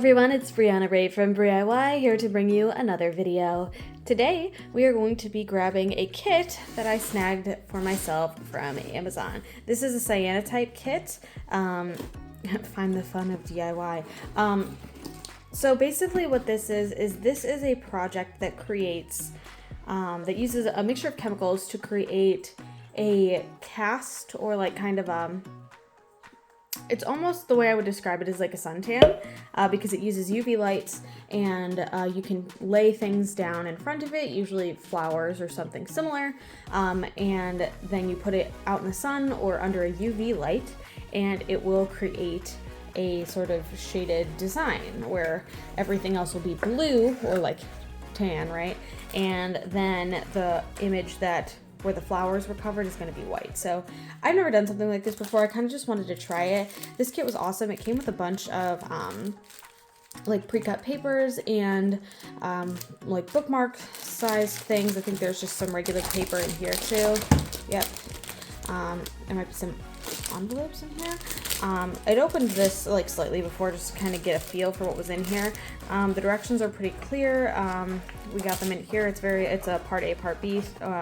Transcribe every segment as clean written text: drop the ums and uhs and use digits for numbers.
everyone, it's Brianna Ray from DIY here to bring you another video. Today we are going to be grabbing a kit that I snagged for myself from Amazon. This is a CYANOTYPE kit. Find the fun of DIY. So basically what this is this is a project that creates, that uses a mixture of chemicals to create a cast or like kind of it's almost the way I would describe it is like a suntan, because it uses UV lights and you can lay things down in front of it, usually flowers or something similar, and then you put it out in the sun or under a UV light and it will create a sort of shaded design where everything else will be blue or like tan, right? And then the image that where the flowers were covered is going to be white. So I've never done something like this before. I kind of just wanted to try it. This kit was awesome. It came with a bunch of like pre-cut papers and like bookmark sized things. I think there's just some regular paper in here too. Yep. There might be some envelopes in here. I'd opened this like slightly before just to kind of get a feel for what was in here. The directions are pretty clear. We got them in here. It's a part A, part B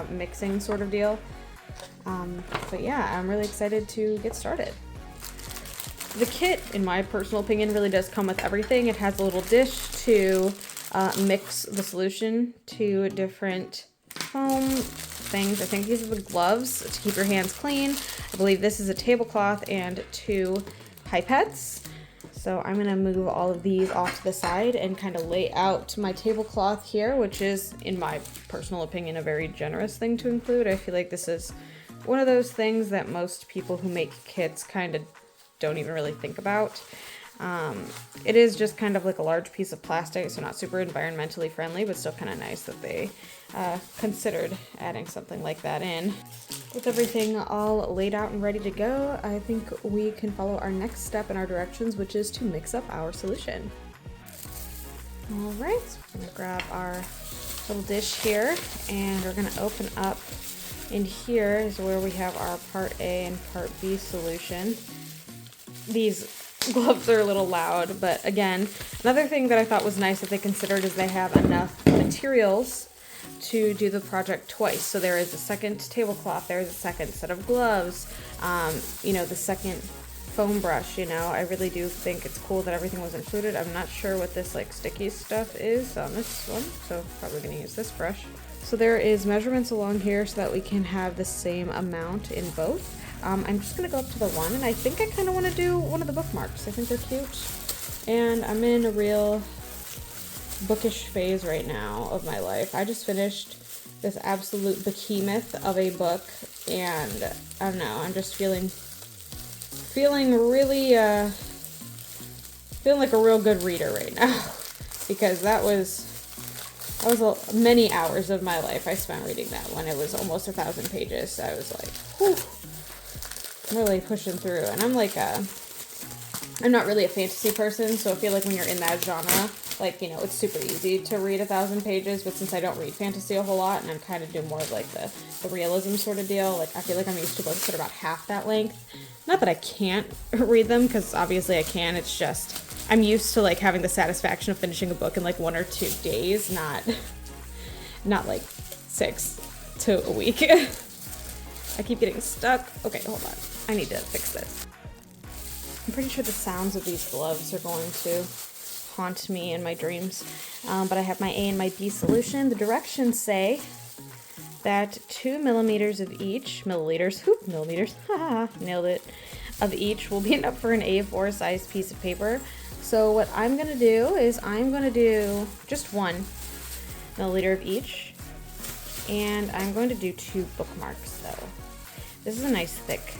mixing sort of deal. But yeah, I'm really excited to get started. The kit, in my personal opinion, really does come with everything. It has a little dish to mix the solution to different foam things. I think these are the gloves to keep your hands clean. I believe this is a tablecloth and 2 pipettes. So I'm gonna move all of these off to the side and kind of lay out my tablecloth here, which is, in my personal opinion, a very generous thing to include. I feel like this is one of those things that most people who make kits kind of don't even really think about. It is just kind of like a large piece of plastic, so not super environmentally friendly, but still kind of nice that they considered adding something like that in. With everything all laid out and ready to go, I think we can follow our next step in our directions, which is to mix up our solution. All right, so we're gonna grab our little dish here and we're gonna open up. In here is where we have our part A and part B solution. These gloves are a little loud, but again, another thing that I thought was nice that they considered is they have enough materials to do the project twice. So there is a second tablecloth, there is a second set of gloves, you know, the second foam brush. You know, I really do think it's cool that everything was included. I'm not sure what this like sticky stuff is on this one, so probably gonna use this brush. So there is measurements along here so that we can have the same amount in both. I'm just gonna go up to the one, and I think I kind of want to do one of the bookmarks. I think they're cute, and I'm in a real bookish phase right now of my life. I just finished this absolute behemoth of a book, and I don't know, I'm just feeling really feeling like a real good reader right now because that was many hours of my life I spent reading that one. It was almost 1,000 pages, so I was like, whew, I'm really pushing through. And I'm like I'm not really a fantasy person, so I feel like when you're in that genre, like, you know, it's super easy to read 1,000 pages, but since I don't read fantasy a whole lot and I'm kind of doing more of like the realism sort of deal, like I feel like I'm used to books that are about half that length. Not that I can't read them, because obviously I can, it's just I'm used to like having the satisfaction of finishing a book in like 1 or 2 days, not like 6 to a week. I keep getting stuck. Okay, hold on. I need to fix this. I'm pretty sure the sounds of these gloves are going to haunt me in my dreams. But I have my A and my B solution. The directions say that 2 millimeters of each, millimeters, haha, nailed it, of each will be enough for an A4 sized piece of paper. So what I'm gonna do is I'm gonna do just 1 milliliter of each, and I'm going to do 2 bookmarks though. This is a nice thick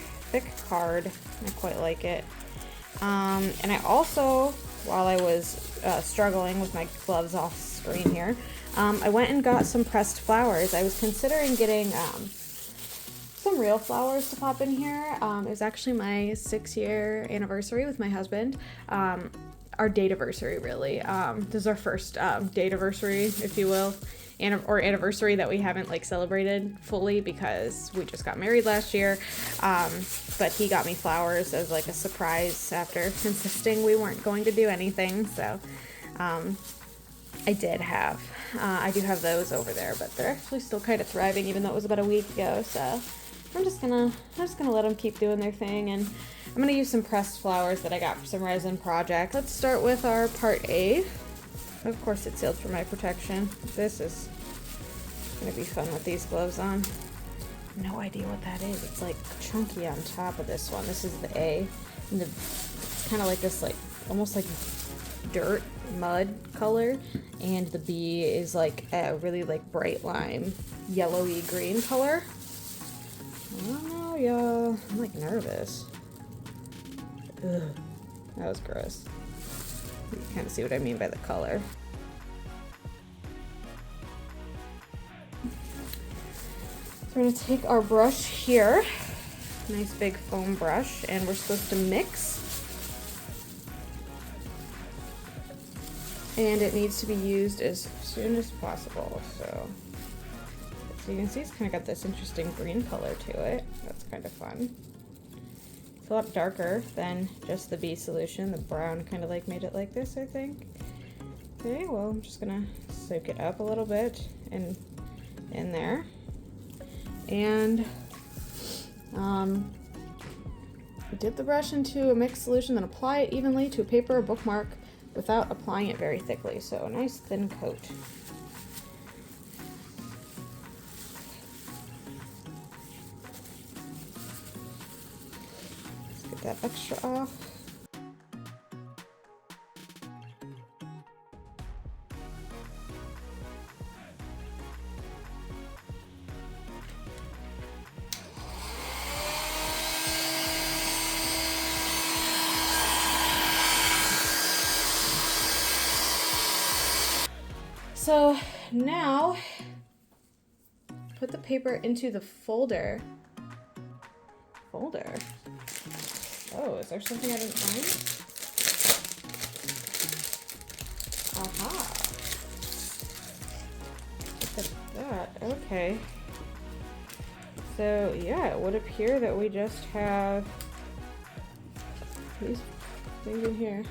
card. I quite like it. And I also, while I was struggling with my gloves off screen here, I went and got some pressed flowers. I was considering getting some real flowers to pop in here. It was actually my 6-year anniversary with my husband. Our date-iversary, really. This is our first date-iversary, if you will. or anniversary that we haven't like celebrated fully because we just got married last year. But he got me flowers as like a surprise after insisting we weren't going to do anything. So I do have those over there, but they're actually still kind of thriving, even though it was about a week ago. So I'm just gonna let them keep doing their thing, and I'm gonna use some pressed flowers that I got for some resin project. Let's start with our part A. Of course, it's sealed for my protection. This is gonna be fun with these gloves on. No idea what that is. It's like chunky on top of this one. This is the A, and it's kind of like this, like almost like dirt mud color, and the B is like a really like bright lime yellowy green color. I don't know, y'all. I'm like nervous. Ugh, that was gross. You can kind of see what I mean by the color. So we're gonna take our brush here, nice big foam brush, and we're supposed to mix. And it needs to be used as soon as possible. So you can see it's kind of got this interesting green color to it. That's kind of fun. It's a lot darker than just the B solution. The brown kind of like made it like this, I think. Okay, well, I'm just gonna soak it up a little bit in there. And dip the brush into a mixed solution, then apply it evenly to a paper or bookmark without applying it very thickly. So a nice thin coat. Let's get that extra off. So now, put the paper into the folder. Oh, is there something I didn't find? Aha. Look at that. Okay. So yeah, it would appear that we just have these things in here.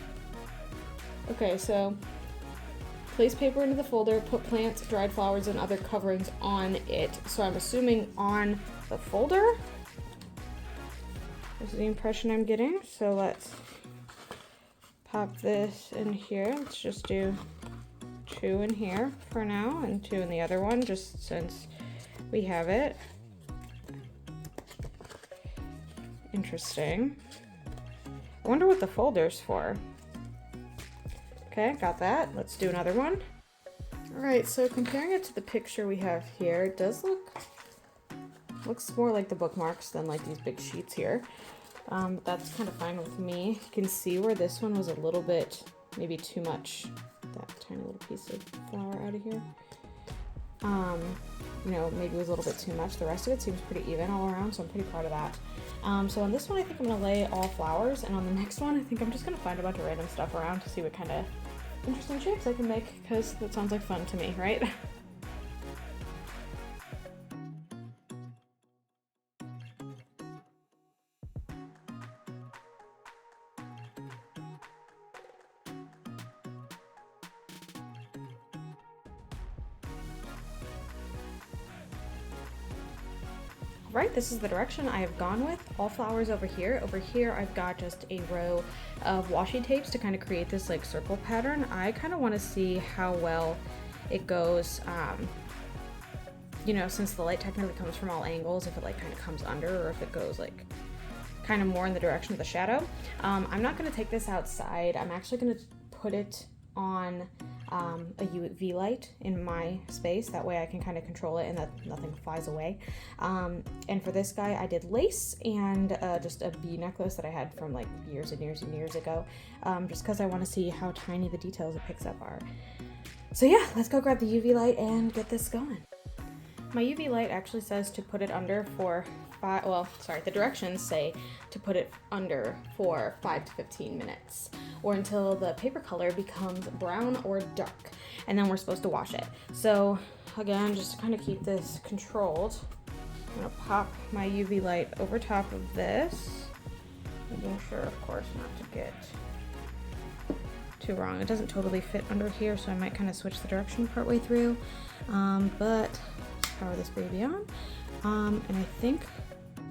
Okay, so place paper into the folder, put plants, dried flowers, and other coverings on it. So I'm assuming on the folder. This is the impression I'm getting. So let's pop this in here. Let's just do 2 in here for now and 2 in the other one, just since we have it. Interesting. I wonder what the folder's for. Okay, got that. Let's do another one. All right, so comparing it to the picture we have here, it does looks more like the bookmarks than like these big sheets here. But that's kind of fine with me. You can see where this one was a little bit, maybe too much, that tiny little piece of flower out of here. You know, maybe it was a little bit too much. The rest of it seems pretty even all around, so I'm pretty proud of that. So on this one, I think I'm gonna lay all flowers, and on the next one, I think I'm just gonna find a bunch of random stuff around to see what kind of interesting shapes I can make, because that sounds like fun to me, right? Right, this is the direction I have gone with. All flowers over here. Over here, I've got just a row of washi tapes to kind of create this like circle pattern. I kind of want to see how well it goes, you know, since the light technically comes from all angles, if it like kind of comes under or if it goes like kind of more in the direction of the shadow. I'm not going to take this outside. I'm actually going to put it on a UV light in my space. That way I can kind of control it and that nothing flies away. And for this guy, I did lace and just a bee necklace that I had from like years and years and years ago, just because I want to see how tiny the details it picks up are. So yeah, let's go grab the UV light and get this going. My UV light actually says to put it under for the directions say to put it under for 5 to 15 minutes or until the paper color becomes brown or dark, and then we're supposed to wash it. So again, just to kind of keep this controlled, I'm gonna pop my UV light over top of this, making sure, of course, not to get too wrong. It doesn't totally fit under here, so I might kind of switch the direction partway through, but let's power this baby on. And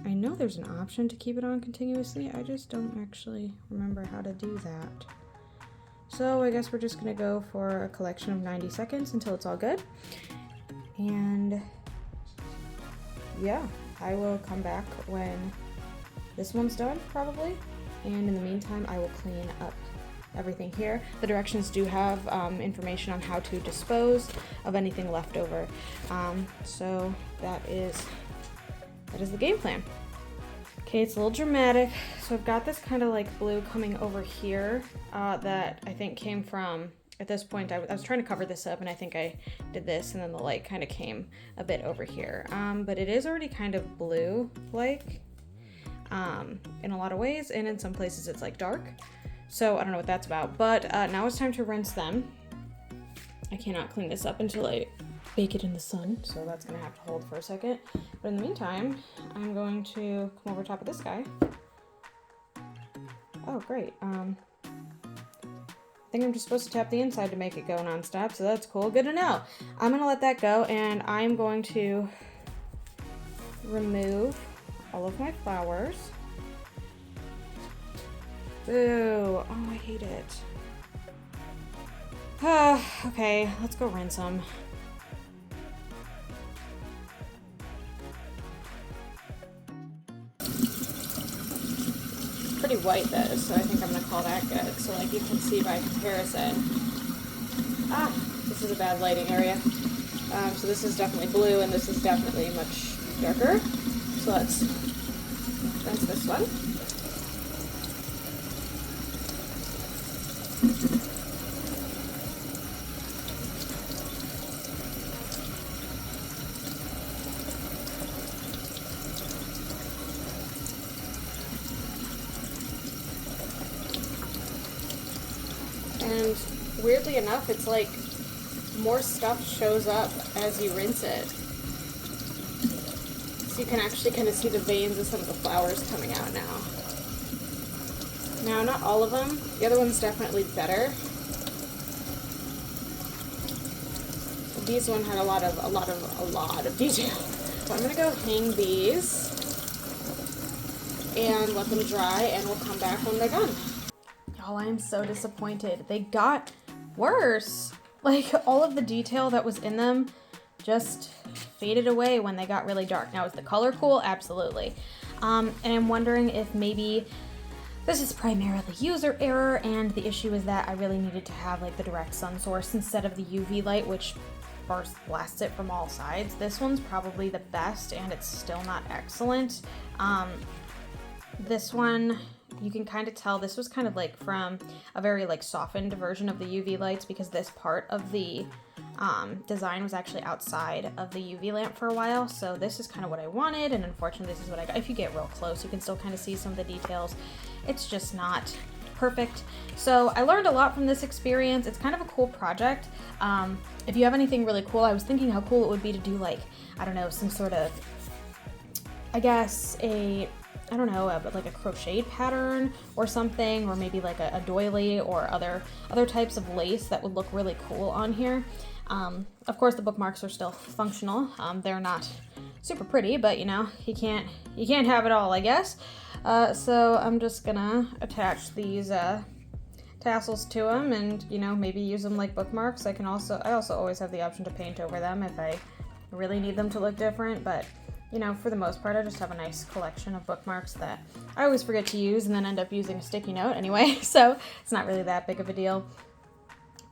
I know there's an option to keep it on continuously. I just don't actually remember how to do that. So I guess we're just gonna go for a collection of 90 seconds until it's all good. And yeah, I will come back when this one's done, probably. And in the meantime, I will clean up everything here. The directions do have information on how to dispose of anything left over. So that is the game plan. Okay, it's a little dramatic. So I've got this kind of like blue coming over here that I think came from, at this point, I was trying to cover this up and I think I did this and then the light kind of came a bit over here. But it is already kind of blue-like in a lot of ways, and in some places it's like dark. So I don't know what that's about, but now it's time to rinse them. I cannot clean this up until I bake it in the sun, so that's gonna have to hold for a second. But in the meantime, I'm going to come over top of this guy. Oh, great. I think I'm just supposed to tap the inside to make it go nonstop, so that's cool. Good to know. I'm gonna let that go, and I'm going to remove all of my flowers. Boo. Oh, I hate it. Okay, let's go rinse them. Pretty white though, so I think I'm gonna call that good. So like you can see by comparison. This is a bad lighting area. So this is definitely blue and this is definitely much darker. So let's rinse this one. And weirdly enough, it's like more stuff shows up as you rinse it. So you can actually kind of see the veins of some of the flowers coming out now. Now, not all of them. The other one's definitely better. These one had a lot of detail. So I'm gonna go hang these and let them dry, and we'll come back when they're done. Y'all, I am so disappointed. They got worse. Like, all of the detail that was in them just faded away when they got really dark. Now, is the color cool? Absolutely. And I'm wondering if maybe this is primarily user error, and the issue is that I really needed to have like the direct sun source instead of the UV light, which burst blasts it from all sides. This one's probably the best, and it's still not excellent. This one, you can kind of tell this was kind of like from a very like softened version of the UV lights, because this part of the design was actually outside of the UV lamp for a while. So this is kind of what I wanted, and unfortunately this is what I got. If you get real close, you can still kind of see some of the details. It's just not perfect. So I learned a lot from this experience. It's kind of a cool project. If you have anything really cool, I was thinking how cool it would be to do like, I don't know, some sort of, I guess like a crocheted pattern or something, or maybe like a doily or other types of lace that would look really cool on here. Of course the bookmarks are still functional. They're not super pretty, but you know, you can't have it all, I guess. So I'm just gonna attach these tassels to them, and you know, maybe use them like bookmarks. I also always have the option to paint over them if I really need them to look different, but you know, for the most part, I just have a nice collection of bookmarks that I always forget to use and then end up using a sticky note anyway, so it's not really that big of a deal.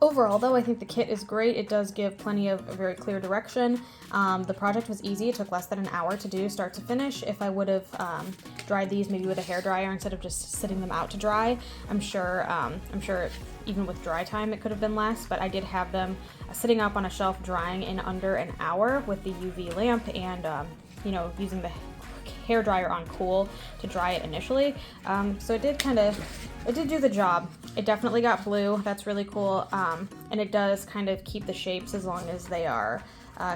Overall, though, I think the kit is great. It does give plenty of very clear direction. The project was easy. It took less than an hour to do, start to finish. If I would have dried these maybe with a hairdryer instead of just sitting them out to dry, I'm sure even with dry time it could have been less, but I did have them sitting up on a shelf drying in under an hour with the UV lamp and you know, using the hair dryer on cool to dry it initially. So it did do the job. It definitely got blue. That's really cool. And it does kind of keep the shapes as long as they are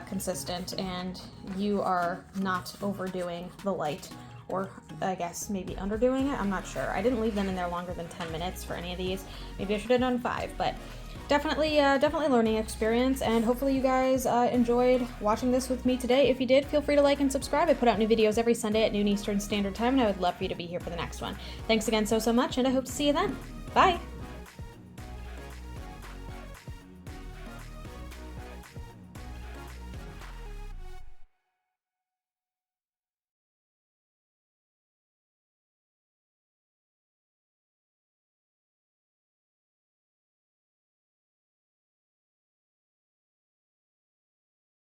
consistent and you are not overdoing the light, or I guess maybe underdoing it. I'm not sure. I didn't leave them in there longer than 10 minutes for any of these. Maybe I should have done 5, but definitely learning experience, and hopefully you guys enjoyed watching this with me today. If you did, feel free to like and subscribe. I put out new videos every Sunday at noon Eastern Standard Time, and I would love for you to be here for the next one. Thanks again so much, and I hope to see you then. Bye!